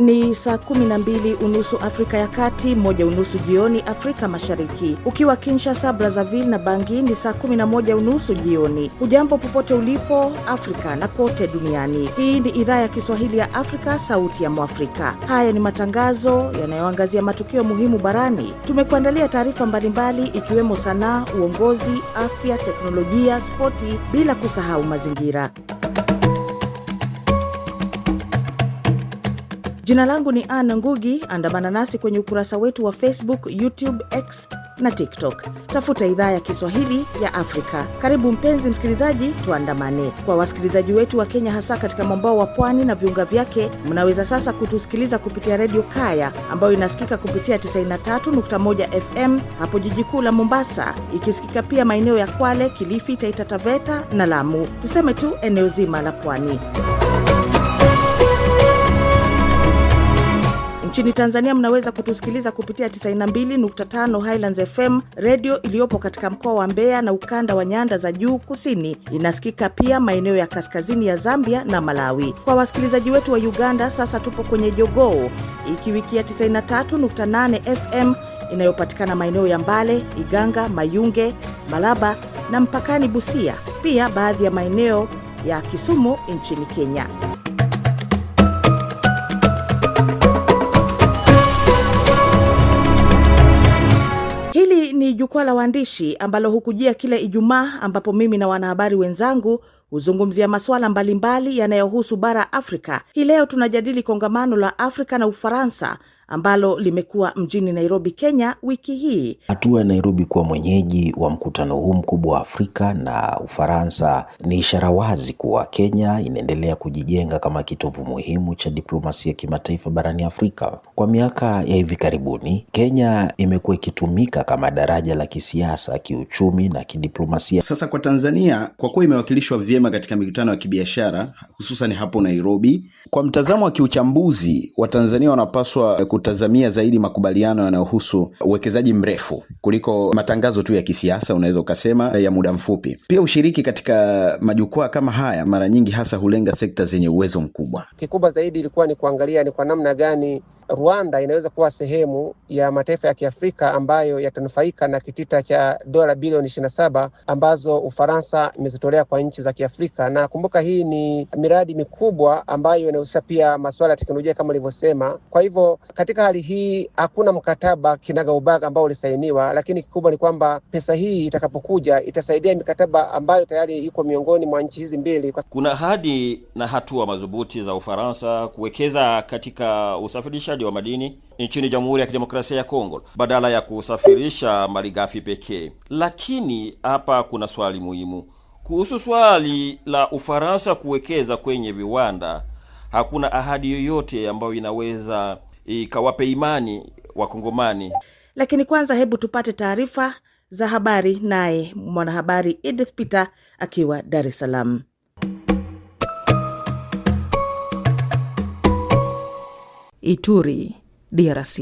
Ni saa 12:30 Afrika ya Kati, 1:30 jioni Afrika Mashariki. Ukiwa Kinshasa, Brazzaville na Bangui ni saa 11:30 jioni. Hujambo popote ulipo Afrika na kote duniani. Hii ni idhaa ya Kiswahili ya Afrika, sauti ya Mwafrika. Haya ni matangazo yanayoangazia matukio muhimu barani. Tumekuandalia taarifa mbalimbali ikiwemo sanaa, uongozi, afya, teknolojia, spoti, bila kusahau mazingira. Jina langu ni Anna Ngugi. Andamana nasi kwenye ukurasa wetu wa Facebook, YouTube, X na TikTok. Tafuta idhaa ya Kiswahili ya Afrika. Karibu mpenzi msikilizaji, tuandamane. Kwa wasikilizaji wetu wa Kenya, hasa katika mwambao wa pwani na viunga vyake, mnaweza sasa kutusikiliza kupitia Radio Kaya ambayo inasikika kupitia 93.1 FM hapo jiji kuu la Mombasa, ikisikika pia maeneo ya Kwale, Kilifi, Taita Taveta na Lamu. Tuseme tu eneo zima la pwani. Nchini Tanzania mnaweza kutusikiliza kupitia 92.5 Highlands FM, radio iliyopo katika mkoa wa Mbeya na ukanda wa nyanda za juu kusini. Inasikika pia maeneo ya kaskazini ya Zambia na Malawi. Kwa wasikilizaji wetu wa Uganda, sasa tupo kwenye Jogoo, ikiwikia 93.8 FM inayopatikana maeneo ya Mbale, Iganga, Mayunge, Malaba na mpakani Busia. Pia baadhi ya maeneo ya Kisumu nchini Kenya. Hili ni jukwaa la waandishi ambalo hukujia kila Ijumaa, ambapo mimi na wanahabari wenzangu huzungumzia masuala mbalimbali yanayohusu bara Afrika. Hii leo tunajadili kongamano la Afrika na Ufaransa ambalo limekuwa mjini Nairobi, Kenya wiki hii. Hatua ya Nairobi kuwa mwenyeji wa mkutano huu mkubwa wa Afrika na Ufaransa ni ishara wazi kuwa Kenya inaendelea kujijenga kama kitovu muhimu cha diplomasia kimataifa barani Afrika. Kwa miaka ya hivi karibuni, Kenya imekuwa ikitumika kama daraja la kisiasa, kiuchumi na kidiplomasia. Sasa kwa Tanzania, kwa kuwa imewakilishwa vyema katika mikutano ya kibiashara, hususan hapo Nairobi, kwa mtazamo wa kiuchambuzi, wa Tanzania wanapaswa kutazamia zaidi makubaliano yanayohusu uwekezaji mrefu kuliko matangazo tu ya kisiasa, unaweza ukasema, ya muda mfupi. Pia ushiriki katika majukwaa kama haya mara nyingi hasa hulenga sekta zenye uwezo mkubwa. Kikubwa zaidi ilikuwa ni kuangalia ni kwa namna gani Rwanda inaweza kuwa sehemu ya mataifa ya Kiafrika ambayo yatanufaika na kitita cha dola bilioni 27 ambazo Ufaransa imezitolea kwa nchi za Kiafrika. Na kumbuka hii ni miradi mikubwa ambayo inahusisha pia masuala ya teknolojia kama nilivyosema. Kwa hivyo katika hali hii hakuna mkataba kinagaubaga ambao ulisainiwa, lakini kikubwa ni kwamba pesa hii itakapokuja itasaidia mikataba ambayo tayari iko miongoni mwa nchi hizi mbili. Kuna ahadi na hatua madhubuti za Ufaransa kuwekeza katika usafirishaji wa madini nchini Jamhuri ya Kidemokrasia ya Kongo badala ya kusafirisha malighafi pekee. Lakini hapa kuna swali muhimu. Kuhusu swali la Ufaransa kuwekeza kwenye viwanda, hakuna ahadi yoyote ambayo inaweza ikawape imani Wakongomani. Lakini kwanza hebu tupate taarifa za habari naye mwanahabari Edith Peter akiwa Dar es Salaam. Ituri, DRC.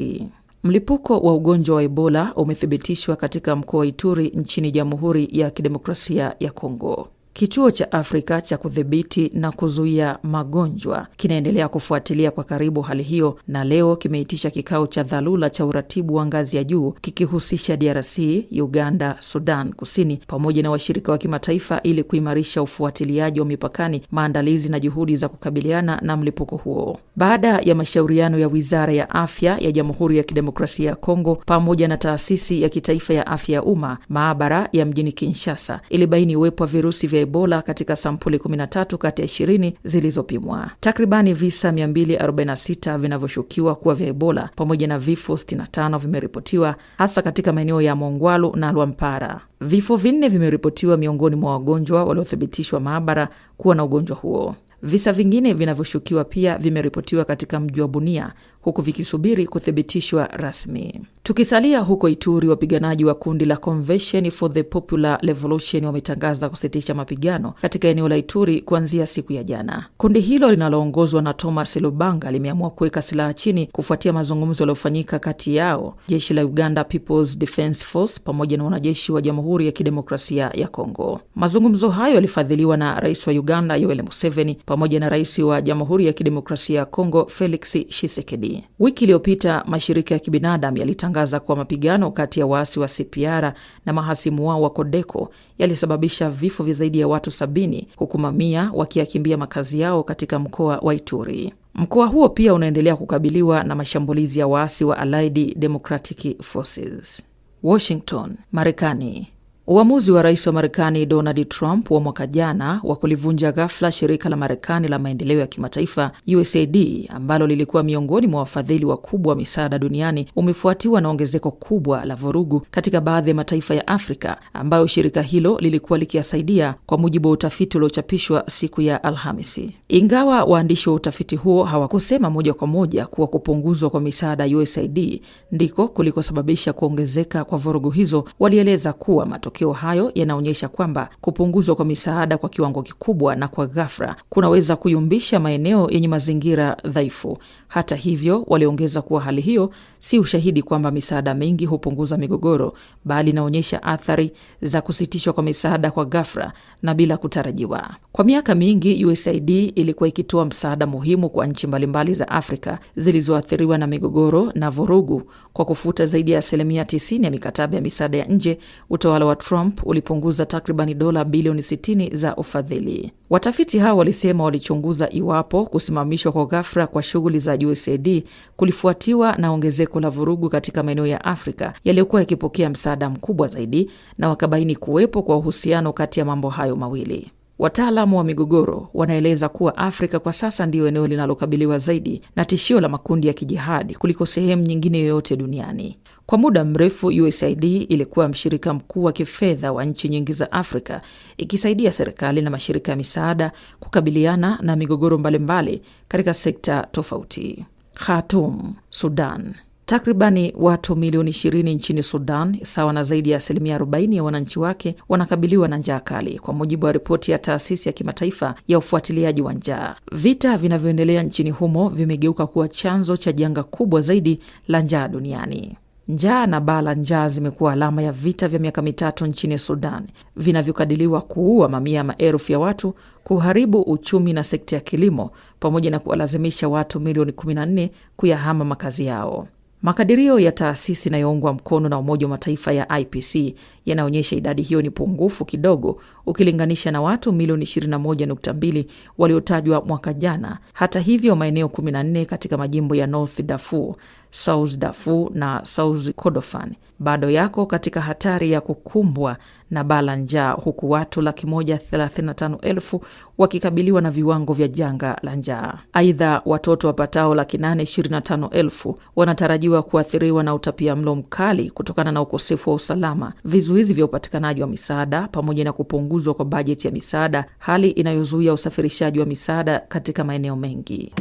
Mlipuko wa ugonjwa wa Ebola umethibitishwa katika mkoa wa Ituri nchini Jamhuri ya Kidemokrasia ya Kongo. Kituo cha Afrika cha kudhibiti na kuzuia magonjwa kinaendelea kufuatilia kwa karibu hali hiyo, na leo kimeitisha kikao cha dharura cha uratibu wa ngazi ya juu kikihusisha DRC, Uganda, Sudan Kusini pamoja na washirika wa kimataifa ili kuimarisha ufuatiliaji wa mipakani, maandalizi na juhudi za kukabiliana na mlipuko huo. Baada ya mashauriano ya Wizara ya Afya ya Jamhuri ya Kidemokrasia ya Kongo pamoja na Taasisi ya Kitaifa ya Afya ya Umma, maabara ya mjini Kinshasa ilibaini uwepo wa virusi vya Ebola katika sampuli 13 kati ya 20 zilizopimwa. Takribani visa 246 vinavyoshukiwa kuwa vya Ebola pamoja na vifo 65 vimeripotiwa hasa katika maeneo ya Mongwalu na Lwampara. Vifo 4 vimeripotiwa miongoni mwa wagonjwa waliothibitishwa maabara kuwa na ugonjwa huo. Visa vingine vinavyoshukiwa pia vimeripotiwa katika mji wa Bunia, huku vikisubiri kuthibitishwa rasmi. Tukisalia huko Ituri, wapiganaji wa kundi la Convention for the Popular Revolution wametangaza kusitisha mapigano katika eneo la Ituri kuanzia siku ya jana. Kundi hilo linaloongozwa na Thomas Lubanga limeamua kuweka silaha chini kufuatia mazungumzo yaliyofanyika kati yao, jeshi la Uganda People's Defence Force pamoja na wanajeshi wa Jamhuri ya Kidemokrasia ya Kongo. Mazungumzo hayo yalifadhiliwa na Rais wa Uganda Yoweri Museveni pamoja na Rais wa Jamhuri ya Kidemokrasia ya Kongo Felix Tshisekedi. Wiki iliyopita mashirika ya kibinadamu yalitangaza kuwa mapigano kati ya waasi wa CPR na mahasimu wao wa Codeco yalisababisha vifo vya zaidi ya watu 70 huku mamia wakiyakimbia makazi yao katika mkoa wa Ituri. Mkoa huo pia unaendelea kukabiliwa na mashambulizi ya waasi wa Allied Democratic Forces. Washington, Marekani. Uamuzi wa rais wa Marekani Donald Trump wa mwaka jana wa kulivunja ghafla shirika la Marekani la maendeleo ya kimataifa USAID ambalo lilikuwa miongoni mwa wafadhili wakubwa wa misaada duniani umefuatiwa na ongezeko kubwa la vurugu katika baadhi ya mataifa ya Afrika ambayo shirika hilo lilikuwa likiyasaidia, kwa mujibu wa utafiti uliochapishwa siku ya Alhamisi. Ingawa waandishi wa utafiti huo hawakusema moja kwa moja kuwa kupunguzwa kwa misaada USAID ndiko kulikosababisha kuongezeka kwa vurugu hizo, walieleza kuwa matokeo hayo yanaonyesha kwamba kupunguzwa kwa misaada kwa kiwango kikubwa na kwa ghafla kunaweza kuyumbisha maeneo yenye mazingira dhaifu. Hata hivyo, waliongeza kuwa hali hiyo si ushahidi kwamba misaada mingi hupunguza migogoro, bali inaonyesha athari za kusitishwa kwa misaada kwa ghafla na bila kutarajiwa. Kwa miaka mingi USAID ilikuwa ikitoa msaada muhimu kwa nchi mbalimbali za Afrika zilizoathiriwa na migogoro na vurugu. Kwa kufuta zaidi ya 90% ya mikataba ya misaada ya nje, utawala wa Trump ulipunguza takriban dola bilioni 60 za ufadhili. Watafiti hao walisema walichunguza iwapo kusimamishwa kwa ghafla kwa shughuli za USAID kulifuatiwa na ongezeko la vurugu katika maeneo ya Afrika yaliyokuwa yakipokea msaada mkubwa zaidi, na wakabaini kuwepo kwa uhusiano kati ya mambo hayo mawili. Wataalamu wa migogoro wanaeleza kuwa Afrika kwa sasa ndiyo eneo linalokabiliwa zaidi na tishio la makundi ya kijihadi kuliko sehemu nyingine yoyote duniani. Kwa muda mrefu USAID ilikuwa mshirika mkuu wa kifedha wa nchi nyingi za Afrika, ikisaidia serikali na mashirika ya misaada kukabiliana na migogoro mbalimbali katika sekta tofauti. Khartoum, Sudan. Takribani watu milioni 20 nchini Sudan, sawa na zaidi ya 40% ya wananchi wake, wanakabiliwa na njaa kali, kwa mujibu wa ripoti ya taasisi ya kimataifa ya ufuatiliaji wa njaa. Vita vinavyoendelea nchini humo vimegeuka kuwa chanzo cha janga kubwa zaidi la njaa duniani. Njaa na baa la njaa zimekuwa alama ya vita vya miaka mitatu nchini Sudan, vinavyokadiriwa kuua mamia ya maelfu ya watu, kuharibu uchumi na sekta ya kilimo, pamoja na kuwalazimisha watu milioni 14 kuyahama makazi yao. Makadirio ya taasisi inayoungwa mkono na Umoja wa Mataifa ya IPC yanaonyesha idadi hiyo ni pungufu kidogo ukilinganisha na watu milioni 21.2 waliotajwa mwaka jana. Hata hivyo, maeneo 14 katika majimbo ya North Darfur, South Darfur na South Kordofan bado yako katika hatari ya kukumbwa na baa la njaa, huku watu 135,000 wakikabiliwa na viwango vya janga la njaa. Aidha, watoto wapatao 825,000 wanatarajiwa kuathiriwa na utapiamlo mkali kutokana na ukosefu wa usalama, vizuizi vya upatikanaji wa misaada, pamoja na kupunguzwa kwa bajeti ya misaada, hali inayozuia usafirishaji wa misaada katika maeneo mengi.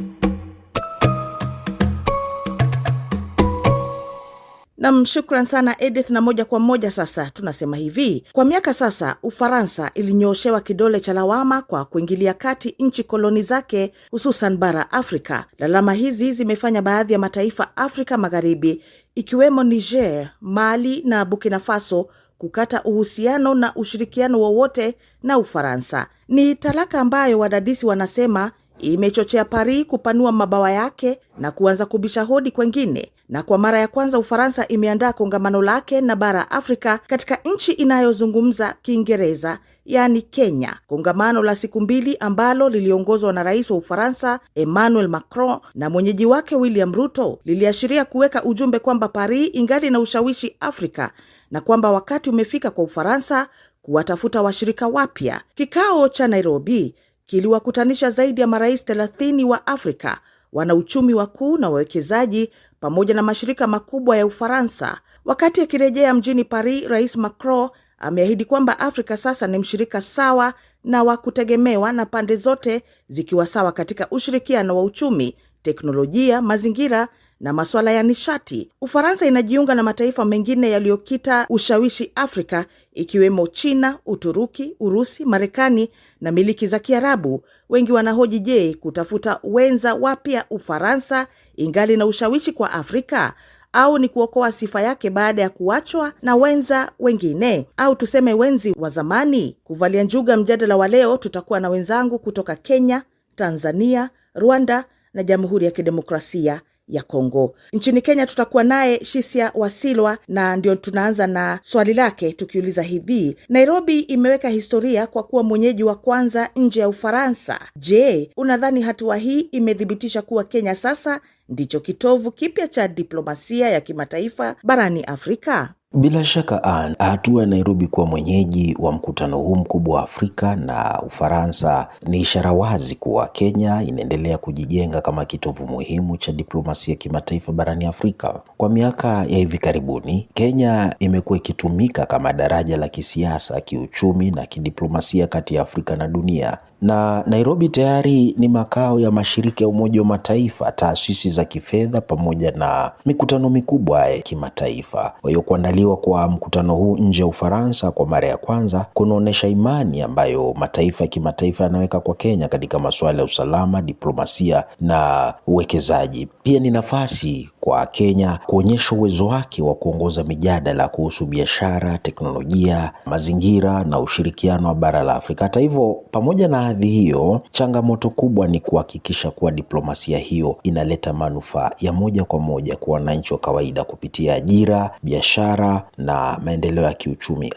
Shukran sana Edith, na moja kwa moja sasa tunasema hivi. Kwa miaka sasa Ufaransa ilinyoshewa kidole cha lawama kwa kuingilia kati nchi koloni zake, hususan bara Afrika. Lalama hizi zimefanya baadhi ya mataifa Afrika Magharibi ikiwemo Niger, Mali na Burkina Faso kukata uhusiano na ushirikiano wowote na Ufaransa. Ni talaka ambayo wadadisi wanasema imechochea Paris kupanua mabawa yake na kuanza kubisha hodi kwengine. Na kwa mara ya kwanza Ufaransa imeandaa kongamano lake na bara Afrika katika nchi inayozungumza Kiingereza, yani Kenya. Kongamano la siku 2 ambalo liliongozwa na Rais wa Ufaransa Emmanuel Macron na mwenyeji wake William Ruto liliashiria kuweka ujumbe kwamba Paris ingali na ushawishi Afrika na kwamba wakati umefika kwa Ufaransa kuwatafuta washirika wapya. Kikao cha Nairobi kiliwakutanisha zaidi ya marais 30 wa Afrika, wanauchumi wakuu na wawekezaji, pamoja na mashirika makubwa ya Ufaransa. Wakati akirejea mjini Paris, Rais Macron ameahidi kwamba Afrika sasa ni mshirika sawa na wa kutegemewa, na pande zote zikiwa sawa katika ushirikiano wa uchumi, teknolojia, mazingira na masuala ya nishati. Ufaransa inajiunga na mataifa mengine yaliyokita ushawishi Afrika ikiwemo China, Uturuki, Urusi, Marekani na miliki za Kiarabu. Wengi wanahoji, je, kutafuta wenza wapya Ufaransa ingali na ushawishi kwa Afrika, au ni kuokoa sifa yake baada ya kuachwa na wenza wengine, au tuseme wenzi wa zamani? Kuvalia njuga mjadala wa leo, tutakuwa na wenzangu kutoka Kenya, Tanzania, Rwanda na Jamhuri ya Kidemokrasia ya Kongo. Nchini Kenya tutakuwa naye Shisia Wasilwa, na ndio tunaanza na swali lake tukiuliza hivi: Nairobi imeweka historia kwa kuwa mwenyeji wa kwanza nje ya Ufaransa. Je, unadhani hatua hii imethibitisha kuwa Kenya sasa ndicho kitovu kipya cha diplomasia ya kimataifa barani Afrika? Bila shaka hatua ya Nairobi kuwa mwenyeji wa mkutano huu mkubwa wa Afrika na Ufaransa ni ishara wazi kuwa Kenya inaendelea kujijenga kama kitovu muhimu cha diplomasia ya kimataifa barani Afrika. Kwa miaka ya hivi karibuni, Kenya imekuwa ikitumika kama daraja la kisiasa, kiuchumi na kidiplomasia kati ya Afrika na dunia. Na Nairobi tayari ni makao ya mashirika ya Umoja wa Mataifa, taasisi za kifedha pamoja na mikutano mikubwa ya kimataifa. Kwa hiyo kuandaliwa kwa mkutano huu nje ya Ufaransa kwa mara ya kwanza kunaonesha imani ambayo mataifa ya kimataifa yanaweka kwa Kenya katika masuala ya usalama, diplomasia na uwekezaji. Pia ni nafasi kwa Kenya kuonyesha uwezo wake wa kuongoza mijadala kuhusu biashara, teknolojia, mazingira na ushirikiano wa bara la Afrika. Hata hivyo, pamoja na hadhi hiyo, changamoto kubwa ni kuhakikisha kuwa diplomasia hiyo inaleta manufaa ya moja kwa moja kwa wananchi wa kawaida kupitia ajira, biashara na maendeleo ya kiuchumi.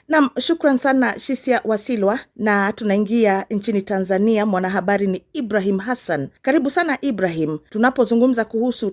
Naam, shukran sana Shisia Wasilwa, na tunaingia nchini Tanzania. Mwanahabari ni Ibrahim Hassan. Karibu sana Ibrahim. Tunapozungumza kuhusu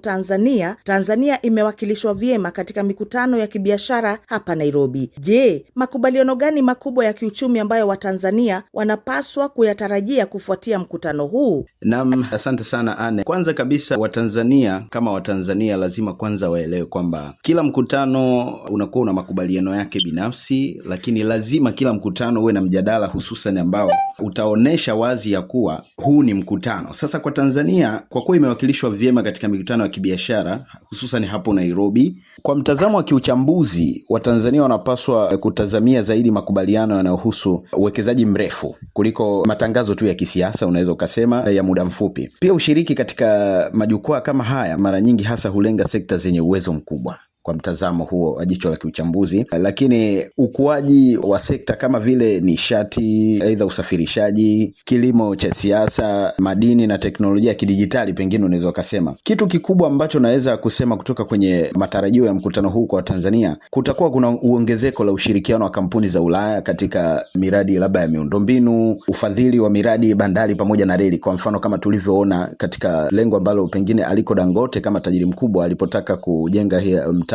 Tanzania imewakilishwa vyema katika mikutano ya kibiashara hapa Nairobi. Je, makubaliano gani makubwa ya kiuchumi ambayo Watanzania wanapaswa kuyatarajia kufuatia mkutano huu? Naam, asante sana Anne. Kwanza kabisa Watanzania kama Watanzania lazima kwanza waelewe kwamba kila mkutano unakuwa una makubaliano yake binafsi, lakini lazima kila mkutano uwe na mjadala hususan ambao utaonesha wazi ya kuwa huu ni mkutano. Sasa kwa Tanzania, kwa kuwa imewakilishwa vyema katika mikutano ya kibiashara hususan hapo Nairobi, kwa mtazamo wa kiuchambuzi, Watanzania wanapaswa kutazamia zaidi makubaliano yanayohusu uwekezaji mrefu kuliko matangazo tu ya kisiasa, unaweza ukasema ya muda mfupi. Pia ushiriki katika majukwaa kama haya mara nyingi hasa hulenga sekta zenye uwezo mkubwa kwa mtazamo huo wa jicho la kiuchambuzi, lakini ukuaji wa sekta kama vile nishati, aidha usafirishaji, kilimo cha siasa, madini na teknolojia ya kidijitali, pengine unaweza kusema. Kitu kikubwa ambacho naweza kusema kutoka kwenye matarajio ya mkutano huu kwa Tanzania, kutakuwa kuna uongezeko la ushirikiano wa kampuni za Ulaya katika miradi labda ya miundombinu, ufadhili wa miradi bandari pamoja na reli, kwa mfano kama tulivyoona katika lengo ambalo pengine Aliko Dangote kama tajiri mkubwa alipotaka kujenga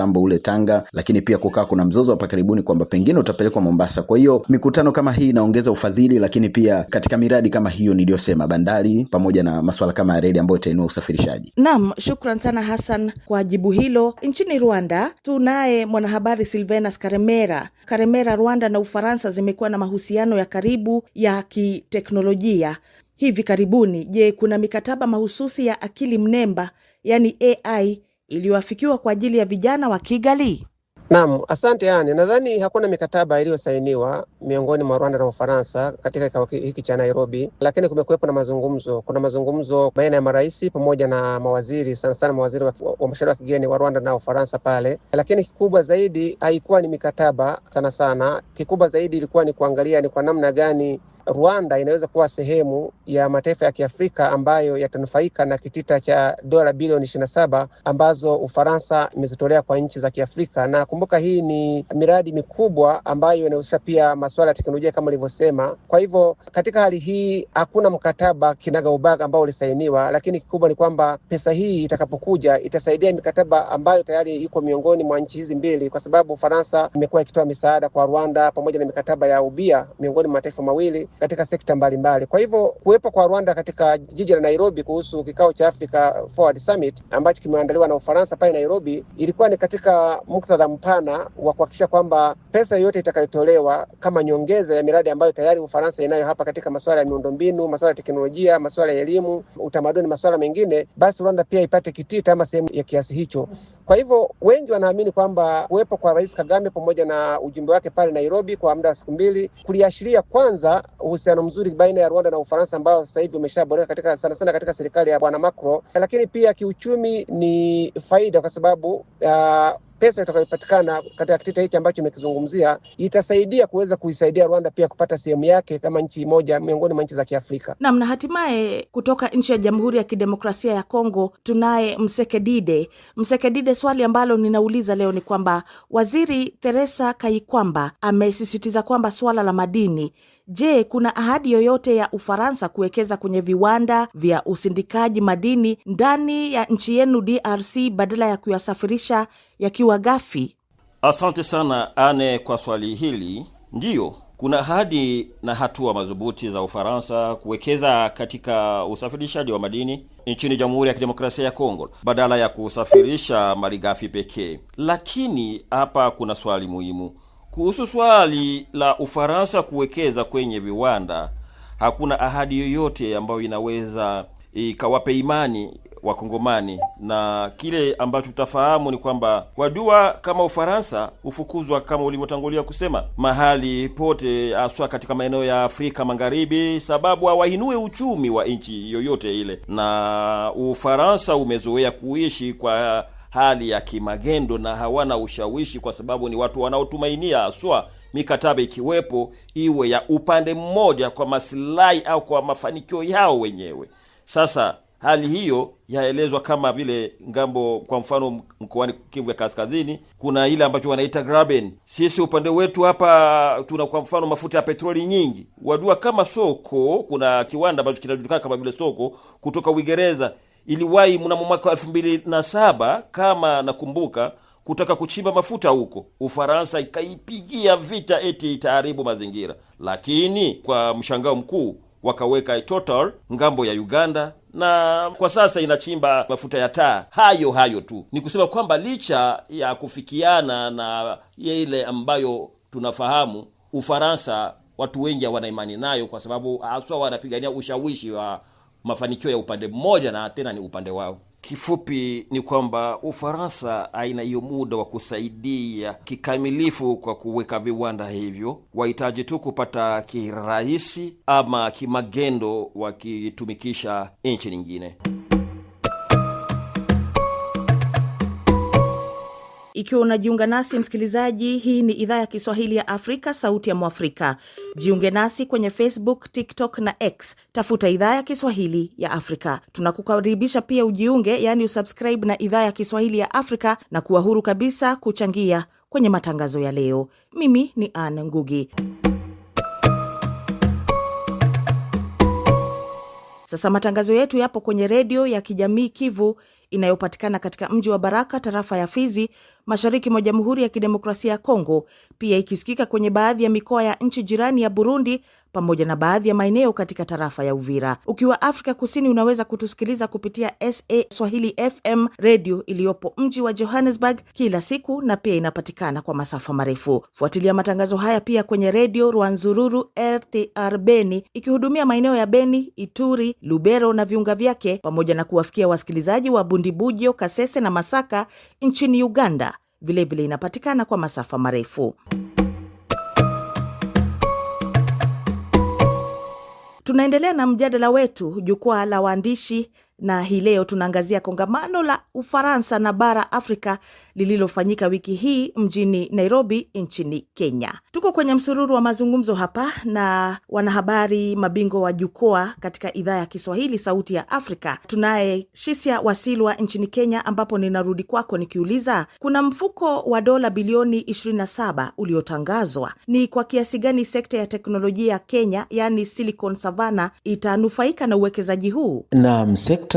mtambo ule Tanga, lakini pia kuna mzozo hapa karibuni kwamba pengine utapelekwa Mombasa. Kwa hiyo mikutano kama hii inaongeza ufadhili, lakini pia katika miradi kama hiyo niliyosema, bandari pamoja na masuala kama ya reli ambayo itainua usafirishaji. Naam, shukran sana Hassan kwa jibu hilo. Nchini Rwanda tunaye mwanahabari Silvenas Karemera. Rwanda na Ufaransa zimekuwa na mahusiano ya karibu ya kiteknolojia hivi karibuni. Je, kuna mikataba mahususi ya akili mnemba yani AI iliyoafikiwa kwa ajili ya vijana wa Kigali? Naam, asante Anne. Nadhani hakuna mikataba iliyosainiwa miongoni mwa Rwanda na Ufaransa katika kikao hiki cha Nairobi, lakini kumekuwepo na mazungumzo. Kuna mazungumzo baina ya marais pamoja na mawaziri, sana mawaziri wa mashauri ya kigeni wa Rwanda na Ufaransa pale. Lakini kikubwa zaidi haikuwa ni mikataba sana. Kikubwa zaidi ilikuwa ni kuangalia ni kwa namna gani Rwanda inaweza kuwa sehemu ya mataifa ya Kiafrika ambayo yatanufaika na kitita cha dola bilioni 27 ambazo Ufaransa imezitolea kwa nchi za Kiafrika. Na kumbuka hii ni miradi mikubwa ambayo inahusisha pia masuala ya teknolojia kama nilivyosema. Kwa hivyo katika hali hii hakuna mkataba kinagaubaga ambao ulisainiwa, lakini kikubwa ni kwamba pesa hii itakapokuja itasaidia mikataba ambayo tayari iko miongoni mwa nchi hizi mbili, kwa sababu Ufaransa imekuwa ikitoa misaada kwa Rwanda pamoja na mikataba ya ubia miongoni mwa mataifa mawili. katika sekta mbalimbali. Kwa hivyo kuwepo kwa Rwanda katika jiji la Nairobi kuhusu kikao cha Africa Forward Summit ambacho kimeandaliwa na Ufaransa pale Nairobi, ilikuwa ni katika muktadha mpana wa kuhakikisha kwamba pesa yoyote itakayotolewa kama nyongeza ya miradi ambayo tayari Ufaransa inayo hapa katika masuala ya miundombinu, masuala ya teknolojia, masuala ya elimu, utamaduni, masuala mengine, basi Rwanda pia ipate kitita ama sehemu ya kiasi hicho. Kwa hivyo wengi wanaamini kwamba kuwepo kwa Rais Kagame pamoja na ujumbe wake pale Nairobi kwa muda wa siku 2 kuliashiria kwanza uhusiano mzuri baina ya Rwanda na Ufaransa ambao sasa hivi umeshaboreka sana sana katika serikali ya Bwana Macron, lakini pia kiuchumi ni faida kwa sababu pesa itakayopatikana katika kitita hiki ambacho nimekizungumzia itasaidia kuweza kuisaidia Rwanda pia kupata sehemu yake kama nchi moja miongoni mwa nchi za Kiafrika. Na hatimaye kutoka nchi ya Jamhuri ya Kidemokrasia ya Kongo tunaye Msekedide, swali ambalo ninauliza leo ni kwamba Waziri Teresa Kayikwamba amesisitiza kwamba swala la madini, je, kuna ahadi yoyote ya Ufaransa kuwekeza kwenye viwanda vya usindikaji madini ndani ya nchi yenu DRC badala ya kuyasafirisha yakiwa ghafi? Asante sana Ane kwa swali hili. Ndiyo, kuna ahadi na hatua madhubuti za Ufaransa kuwekeza katika usafirishaji wa madini nchini Jamhuri ya Kidemokrasia ya Kongo badala ya kusafirisha malighafi pekee. Lakini hapa kuna swali muhimu. Kuhusu swali la Ufaransa kuwekeza kwenye viwanda, hakuna ahadi yoyote ambayo inaweza ikawape imani Wakongomani, na kile ambacho tutafahamu ni kwamba wajua kama Ufaransa ufukuzwa kama ulivyotangulia kusema mahali pote, haswa katika maeneo ya Afrika Magharibi, sababu hawainue uchumi wa nchi yoyote ile, na Ufaransa umezoea kuishi kwa hali ya kimagendo na hawana ushawishi kwa sababu ni watu wanaotumainia haswa mikataba ikiwepo iwe ya upande mmoja kwa maslahi au kwa mafanikio yao wenyewe. Sasa hali hiyo yaelezwa kama vile ngambo, kwa mfano mkoani Kivu ya Kaskazini kuna ile ambacho wanaita graben. Sisi upande wetu hapa tuna kwa mfano mafuta ya petroli nyingi. Wajua kama Soko, kuna kiwanda ambacho kinajulikana kama vile Soko kutoka Uingereza iliwahi mnamo mwaka 2007 kama nakumbuka kutaka kuchimba mafuta huko. Ufaransa ikaipigia vita eti itaharibu mazingira, lakini kwa mshangao mkuu wakaweka Total ngambo ya Uganda na kwa sasa inachimba mafuta ya taa. Hayo tu ni kusema kwamba licha ya kufikiana na ile ambayo tunafahamu, Ufaransa watu wengi hawana imani nayo kwa sababu haswa wanapigania ushawishi wa mafanikio ya upande mmoja na tena ni upande wao. Kifupi ni kwamba Ufaransa haina hiyo muda wa kusaidia kikamilifu kwa kuweka viwanda hivyo. Wahitaji tu kupata kirahisi ama kimagendo wakitumikisha nchi nyingine. Ikiwa unajiunga nasi msikilizaji, hii ni idhaa ya Kiswahili ya Afrika, sauti ya Mwafrika. Jiunge nasi kwenye Facebook, TikTok na X. Tafuta idhaa ya Kiswahili ya Afrika. Tunakukaribisha pia ujiunge, yani usubscribe na idhaa ya Kiswahili ya Afrika na kuwa huru kabisa kuchangia kwenye matangazo ya leo. Mimi ni Anne Ngugi. Sasa matangazo yetu yapo kwenye redio ya kijamii Kivu inayopatikana katika mji wa Baraka, tarafa ya Fizi, mashariki mwa Jamhuri ya Kidemokrasia ya Kongo, pia ikisikika kwenye baadhi ya mikoa ya nchi jirani ya Burundi pamoja na baadhi ya maeneo katika tarafa ya Uvira. Ukiwa Afrika Kusini unaweza kutusikiliza kupitia SA Swahili FM radio iliyopo mji wa Johannesburg kila siku na pia inapatikana kwa masafa marefu. Fuatilia matangazo haya pia kwenye redio Rwanzururu RTR Beni ikihudumia maeneo ya Beni, Ituri, Lubero na viunga vyake, pamoja na kuwafikia wasikilizaji wa Bundibujo, Kasese na Masaka nchini Uganda. Vilevile inapatikana kwa masafa marefu. Tunaendelea na mjadala wetu jukwaa la waandishi, na hii leo tunaangazia kongamano la Ufaransa na bara Afrika lililofanyika wiki hii mjini Nairobi nchini Kenya. Tuko kwenye msururu wa mazungumzo hapa na wanahabari mabingwa wa jukwaa katika idhaa ya Kiswahili sauti ya Afrika. Tunaye Shisia Wasilwa nchini Kenya, ambapo ninarudi kwako nikiuliza, kuna mfuko wa dola bilioni 27 uliotangazwa. Ni kwa kiasi gani sekta ya teknolojia ya Kenya, yani Silicon Savannah, itanufaika na uwekezaji huu? Na sekta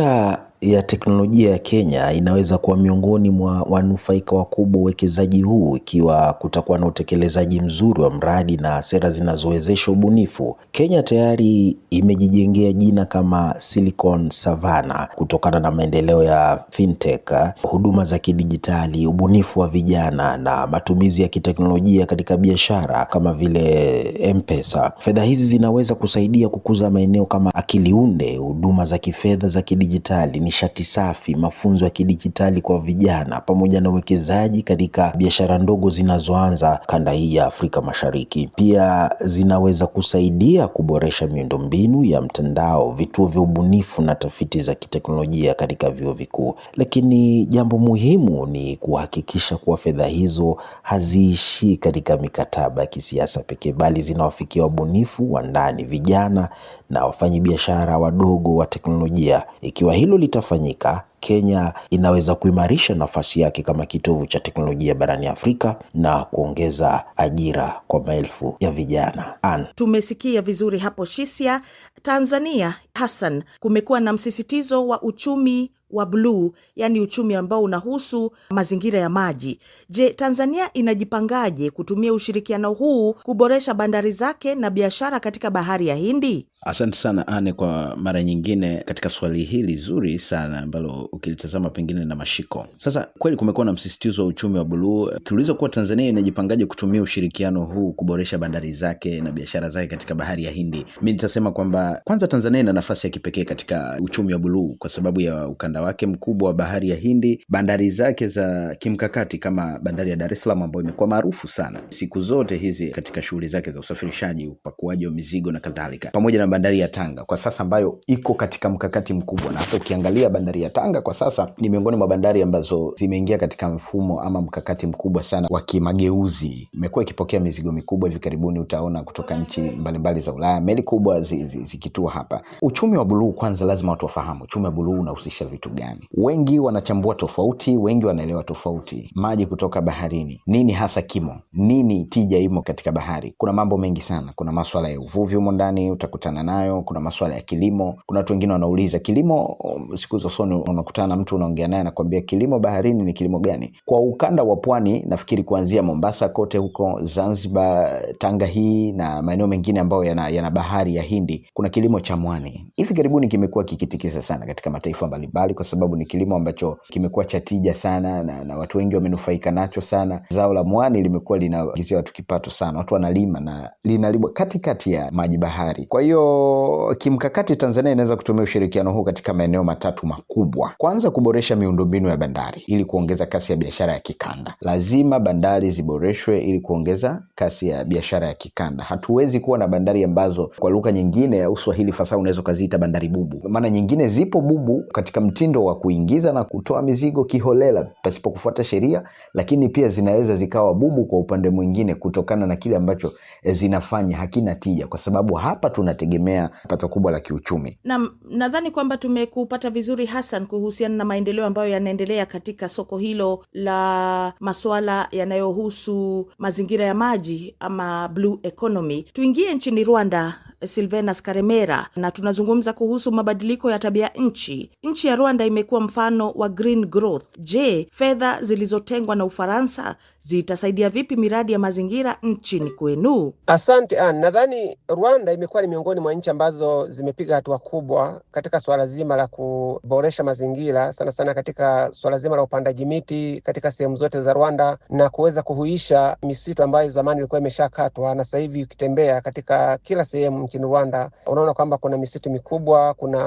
ya teknolojia ya Kenya inaweza kuwa miongoni mwa wanufaika wakubwa uwekezaji huu ikiwa kutakuwa na utekelezaji mzuri wa mradi na sera zinazowezesha ubunifu. Kenya tayari imejijengea jina kama Silicon Savannah kutokana na maendeleo ya fintech, huduma za kidijitali, ubunifu wa vijana na matumizi ya kiteknolojia katika biashara kama vile M-Pesa. Fedha hizi zinaweza kusaidia kukuza maeneo kama akili unde, huduma za kifedha za kidijitali, nishati safi, mafunzo ya kidijitali kwa vijana pamoja na uwekezaji katika biashara ndogo zinazoanza kanda hii ya Afrika Mashariki. Pia zinaweza kusaidia kuboresha miundombinu ya mtandao, vituo vya ubunifu na tafiti za kiteknolojia katika vyuo vikuu. Lakini jambo muhimu ni kuhakikisha kuwa fedha hizo haziishi katika mikataba ya kisiasa pekee, bali zinawafikia wabunifu wa ndani, vijana na wafanyabiashara wadogo wa teknolojia. Ikiwa hilo litafanyika, Kenya inaweza kuimarisha nafasi yake kama kitovu cha teknolojia barani Afrika na kuongeza ajira kwa maelfu ya vijana. Tumesikia vizuri hapo Shisia. Tanzania, Hassan, kumekuwa na msisitizo wa uchumi wa bluu, yani uchumi ambao unahusu mazingira ya maji. Je, Tanzania inajipangaje kutumia ushirikiano huu kuboresha bandari zake na biashara katika bahari ya Hindi? Asante sana Anne kwa mara nyingine katika swali hili zuri sana ambalo ukilitazama pengine na mashiko. Sasa kweli kumekuwa na msisitizo wa uchumi wa buluu. Kiuliza kuwa Tanzania inajipangaje kutumia ushirikiano huu kuboresha bandari zake na biashara zake katika bahari ya Hindi, mimi nitasema kwamba kwanza Tanzania ina nafasi ya kipekee katika uchumi wa buluu kwa sababu ya ukanda wake mkubwa wa bahari ya Hindi, bandari zake za kimkakati kama bandari ya Dar es Salaam ambayo imekuwa maarufu sana siku zote hizi katika shughuli zake za usafirishaji, upakuaji wa mizigo na kadhalika, pamoja na bandari ya Tanga kwa sasa ambayo iko katika mkakati mkubwa. Na hata ukiangalia bandari ya Tanga kwa sasa ni miongoni mwa bandari ambazo zimeingia katika mfumo ama mkakati mkubwa sana wa kimageuzi. Imekuwa ikipokea mizigo mikubwa. Hivi karibuni utaona kutoka nchi mbalimbali za Ulaya meli kubwa zikitua hapa. Uchumi wa buluu, kwanza lazima watu wafahamu uchumi wa buluu unahusisha vitu gani. Wengi wanachambua tofauti, wengi wanaelewa tofauti. Maji kutoka baharini, nini hasa kimo, nini tija imo katika bahari? Kuna mambo mengi sana. Kuna masuala ya uvuvi humo ndani utakutana nayo, kuna masuala ya kilimo. Kuna watu wengine wanauliza kilimo, siku za usoni unakutana na mtu unaongea naye anakuambia kilimo baharini ni kilimo gani? Kwa ukanda wa pwani nafikiri kuanzia Mombasa kote huko, Zanzibar, Tanga hii na maeneo mengine ambayo yana bahari ya Hindi, kuna kilimo cha mwani. Hivi karibuni kimekuwa kikitikisa sana katika mataifa mbalimbali kwa sababu ni kilimo ambacho kimekuwa cha tija sana na watu wengi wamenufaika nacho sana. Zao la mwani limekuwa linaingizia watu kipato sana. Watu wanalima na linalimwa katikati ya maji bahari. Kwa hiyo kimkakati Tanzania inaweza kutumia ushirikiano huu katika maeneo matatu makubwa. Kwanza, kuboresha miundombinu ya bandari ili kuongeza kasi ya biashara ya kikanda. Lazima bandari ziboreshwe ili kuongeza kasi ya biashara ya kikanda. Hatuwezi kuwa na bandari ambazo kwa lugha nyingine ya Uswahili fasaha unaweza kuziita bandari bubu. Maana nyingine zipo bubu katika mtindo wa kuingiza na kutoa mizigo kiholela pasipo kufuata sheria, lakini pia zinaweza zikawa bubu kwa upande mwingine kutokana na kile ambacho zinafanya hakina tija, kwa sababu hapa tunategemea pato kubwa la kiuchumi. Na nadhani kwamba tumekupata vizuri Hassan kuhusiana na maendeleo ambayo yanaendelea katika soko hilo la masuala yanayohusu mazingira ya maji ama blue economy. Tuingie nchini Rwanda, Silvenas Karemera, na tunazungumza kuhusu mabadiliko ya tabia nchi. Nchi ya Rwanda imekuwa mfano wa green growth. Je, fedha zilizotengwa na Ufaransa zitasaidia vipi miradi ya mazingira nchini kwenu? Asante Anne. Nadhani Rwanda imekuwa ni miongoni mwa nchi ambazo zimepiga hatua kubwa katika swala zima la kuboresha mazingira, sana sana katika swala zima la upandaji miti katika sehemu zote za Rwanda na kuweza kuhuisha misitu ambayo zamani ilikuwa imeshakatwa, na sasa hivi ukitembea katika kila sehemu nchini Rwanda unaona kwamba kuna misitu mikubwa, kuna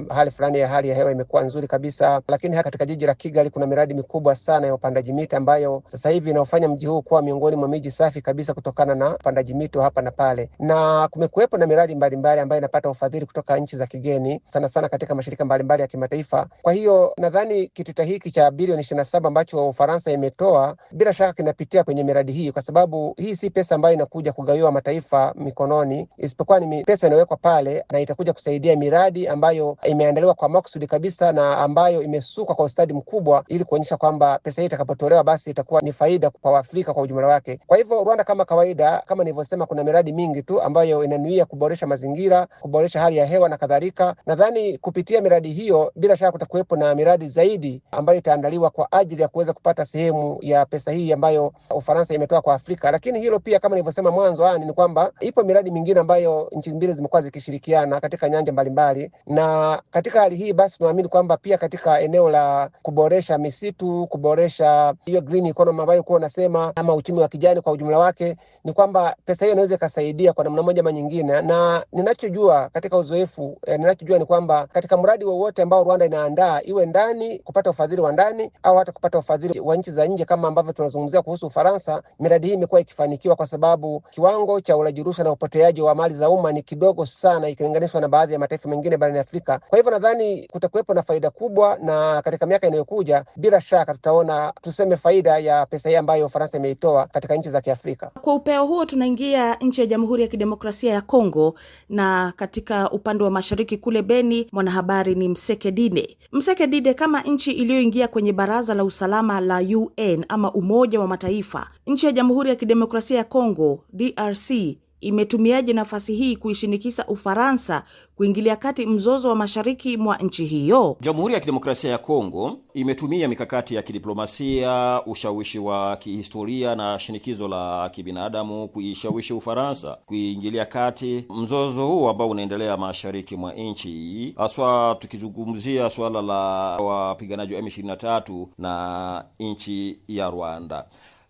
hali fulani ya hali ya hewa imekuwa nzuri kabisa. Lakini hata katika jiji la Kigali kuna miradi mikubwa sana ya upandaji miti ambayo sasa hivi inaofanya mji huu kuwa miongoni mwa miji safi kabisa kutokana na upandaji miti hapa na pale. Na kumekuwepo na miradi mbalimbali ambayo inapata ufadhili kutoka nchi za kigeni, sana sana katika mashirika mbalimbali ya kimataifa. Kwa hiyo nadhani kitita hiki cha bilioni 27 ambacho Ufaransa imetoa bila shaka kinapitia kwenye miradi hii, kwa sababu hii si pesa ambayo inakuja kugawiwa mataifa mikononi, isipokuwa ni mimi pesa inawekwa pale na itakuja kusaidia miradi ambayo imeandaliwa kwa makusudi kabisa na ambayo imesukwa kwa ustadi mkubwa, ili kuonyesha kwamba pesa hii itakapotolewa basi itakuwa ni faida kwa Afrika kwa ujumla wake. Kwa hivyo Rwanda kama kawaida, kama nilivyosema, kuna miradi mingi tu ambayo inanuia kuboresha mazingira, kuboresha hali ya hewa na kadhalika. Nadhani kupitia miradi hiyo bila shaka kutakuwepo na miradi zaidi ambayo itaandaliwa kwa ajili ya kuweza kupata sehemu ya pesa hii ambayo Ufaransa imetoa kwa Afrika. Lakini hilo pia kama nilivyosema mwanzo ni kwamba ipo miradi mingine ambayo nchi mbili zimekuwa zikishirikiana katika nyanja mbalimbali, na katika hali hii basi tunaamini kwamba pia katika eneo la kuboresha misitu, kuboresha hiyo green economy ambayo kwa nasema ama uchumi wa kijani kwa ujumla wake, ni kwamba pesa hiyo inaweza kusaidia kwa namna moja ama nyingine. Na ninachojua katika uzoefu ninachojua ni kwamba katika mradi wowote ambao Rwanda inaandaa, iwe ndani kupata ufadhili wa ndani au hata kupata ufadhili wa nchi za nje kama ambavyo tunazungumzia kuhusu Ufaransa, miradi hii imekuwa ikifanikiwa kwa sababu kiwango cha ulaji rushwa na upoteaji wa mali za umma ni kidogo sana ikilinganishwa na baadhi ya mataifa mengine barani Afrika. Kwa hivyo nadhani kutakuwepo na faida kubwa, na katika miaka inayokuja bila shaka tutaona tuseme faida ya pesa hii ambayo Ufaransa imeitoa katika nchi za Kiafrika. Kwa upeo huo tunaingia nchi ya Jamhuri ya Kidemokrasia ya Kongo, na katika upande wa mashariki kule Beni, mwanahabari ni Msekedide. Msekedide, kama nchi iliyoingia kwenye Baraza la Usalama la UN ama Umoja wa Mataifa, nchi ya Jamhuri ya Kidemokrasia ya Kongo DRC imetumiaje nafasi hii kuishinikiza Ufaransa kuingilia kati mzozo wa mashariki mwa nchi hiyo? Jamhuri ya Kidemokrasia ya Kongo imetumia mikakati ya kidiplomasia, ushawishi wa kihistoria na shinikizo la kibinadamu kuishawishi Ufaransa kuingilia kati mzozo huu ambao unaendelea mashariki mwa nchi, haswa tukizungumzia swala la wapiganaji wa M23 na nchi ya Rwanda.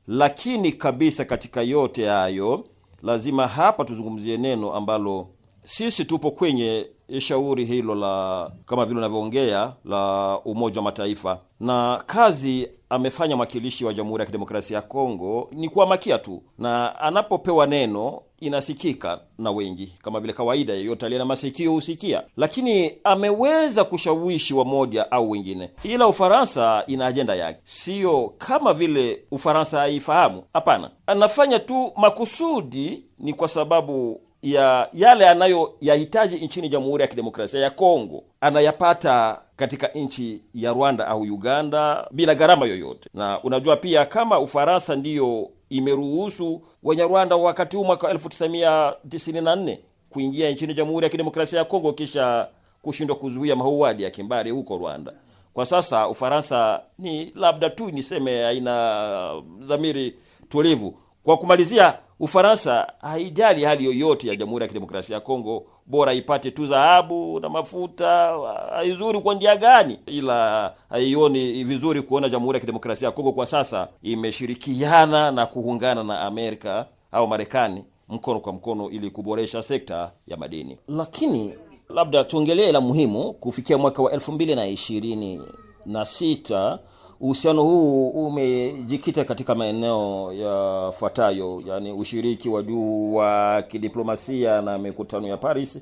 Lakini kabisa katika yote hayo, lazima hapa tuzungumzie neno ambalo sisi tupo kwenye shauri hilo la kama vile unavyoongea la Umoja wa Mataifa, na kazi amefanya mwakilishi wa Jamhuri ya Kidemokrasia ya Kongo ni kuamakia tu, na anapopewa neno inasikika na wengi kama vile kawaida, yeyote aliye na masikio husikia, lakini ameweza kushawishi wamoja au wengine. Ila Ufaransa ina ajenda yake, sio kama vile Ufaransa haifahamu. Hapana, anafanya tu makusudi, ni kwa sababu ya yale anayoyahitaji nchini Jamhuri ya Kidemokrasia ya Kongo anayapata katika nchi ya Rwanda au Uganda bila gharama yoyote. Na unajua pia kama Ufaransa ndiyo imeruhusu Wanyarwanda wakati huu mwaka 1994 kuingia nchini Jamhuri ya Kidemokrasia ya Kongo kisha kushindwa kuzuia mauaji ya kimbari huko Rwanda. Kwa sasa Ufaransa ni labda tu niseme haina dhamiri tulivu. Kwa kumalizia, Ufaransa haijali hali yoyote ya Jamhuri ya Kidemokrasia ya Kongo, bora ipate tu dhahabu na mafuta, haizuri kwa njia gani. Ila haioni vizuri kuona Jamhuri ya Kidemokrasia ya Kongo kwa sasa imeshirikiana na kuungana na Amerika au Marekani mkono kwa mkono ili kuboresha sekta ya madini. Lakini labda tuongelee la muhimu, kufikia mwaka wa 2026 uhusiano huu umejikita katika maeneo yafuatayo, yani ushiriki wa juu wa kidiplomasia na mikutano ya Paris.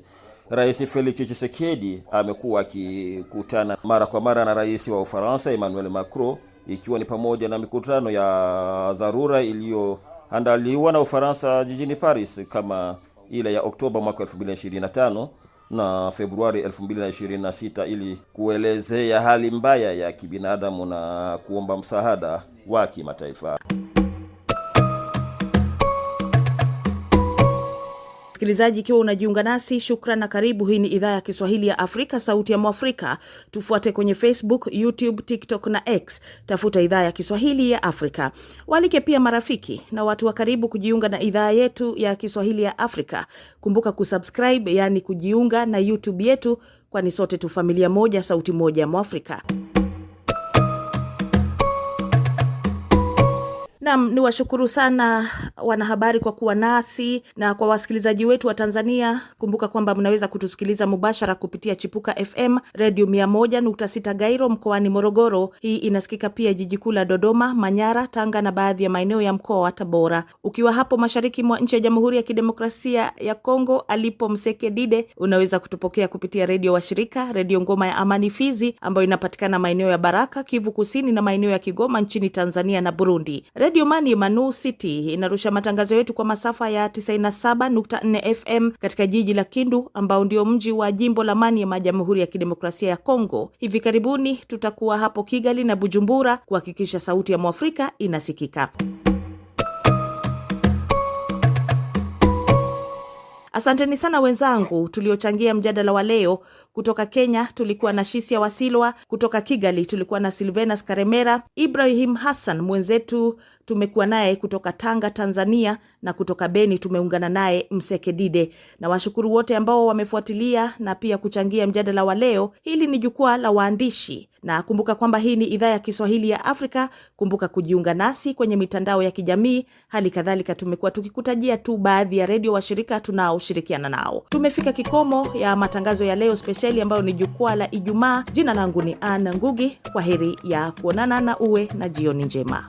Rais Felix Tshisekedi amekuwa akikutana mara kwa mara na rais wa Ufaransa Emmanuel Macron, ikiwa ni pamoja na mikutano ya dharura iliyoandaliwa na Ufaransa jijini Paris kama ile ya Oktoba mwaka 2025 na Februari 2026 ili kuelezea hali mbaya ya kibinadamu na kuomba msaada wa kimataifa. Msikilizaji, ikiwa unajiunga nasi, shukran na karibu. Hii ni idhaa ya Kiswahili ya Afrika, sauti ya Mwafrika. Tufuate kwenye Facebook, YouTube, TikTok na X. Tafuta idhaa ya Kiswahili ya Afrika. Walike pia marafiki na watu wa karibu kujiunga na idhaa yetu ya Kiswahili ya Afrika. Kumbuka kusubscribe, yani kujiunga na YouTube yetu, kwani sote tu familia moja, sauti moja ya Mwafrika. Naam, ni washukuru sana wanahabari kwa kuwa nasi, na kwa wasikilizaji wetu wa Tanzania, kumbuka kwamba mnaweza kutusikiliza mubashara kupitia Chipuka FM Radio 101.6 Gairo mkoani Morogoro. Hii inasikika pia jiji kuu la Dodoma, Manyara, Tanga na baadhi ya maeneo ya mkoa wa Tabora. Ukiwa hapo mashariki mwa nchi ya Jamhuri ya Kidemokrasia ya Kongo alipo Msekedide, unaweza kutupokea kupitia redio washirika, Radio Ngoma ya Amani Fizi ambayo inapatikana maeneo ya Baraka, Kivu Kusini na maeneo ya Kigoma nchini Tanzania na Burundi. Radio Radio Mani Manu City inarusha matangazo yetu kwa masafa ya 97.4 FM katika jiji la Kindu, ambao ndio mji wa jimbo la Maniema, Jamhuri ya Kidemokrasia ya Kongo. Hivi karibuni tutakuwa hapo Kigali na Bujumbura kuhakikisha sauti ya Mwafrika inasikika. Asanteni sana wenzangu tuliochangia mjadala wa leo. Kutoka Kenya tulikuwa na Shisia Wasilwa, kutoka Kigali tulikuwa na Silvenas Karemera, Ibrahim Hassan mwenzetu tumekuwa naye kutoka Tanga Tanzania, na kutoka Beni tumeungana naye Mseke Dide. Na washukuru wote ambao wamefuatilia na pia kuchangia mjadala wa leo. Hili ni jukwaa la waandishi, na kumbuka kwamba hii ni idhaa ya Kiswahili ya Afrika. Kumbuka kujiunga nasi kwenye mitandao ya kijamii. Hali kadhalika tumekuwa tukikutajia tu baadhi ya redio washirika tunaoshirikiana nao. Tumefika kikomo ya matangazo ya leo speciali ambayo ni jukwaa la Ijumaa. Jina langu ni Anna Ngugi. Kwaheri ya kuonana na uwe na jioni njema.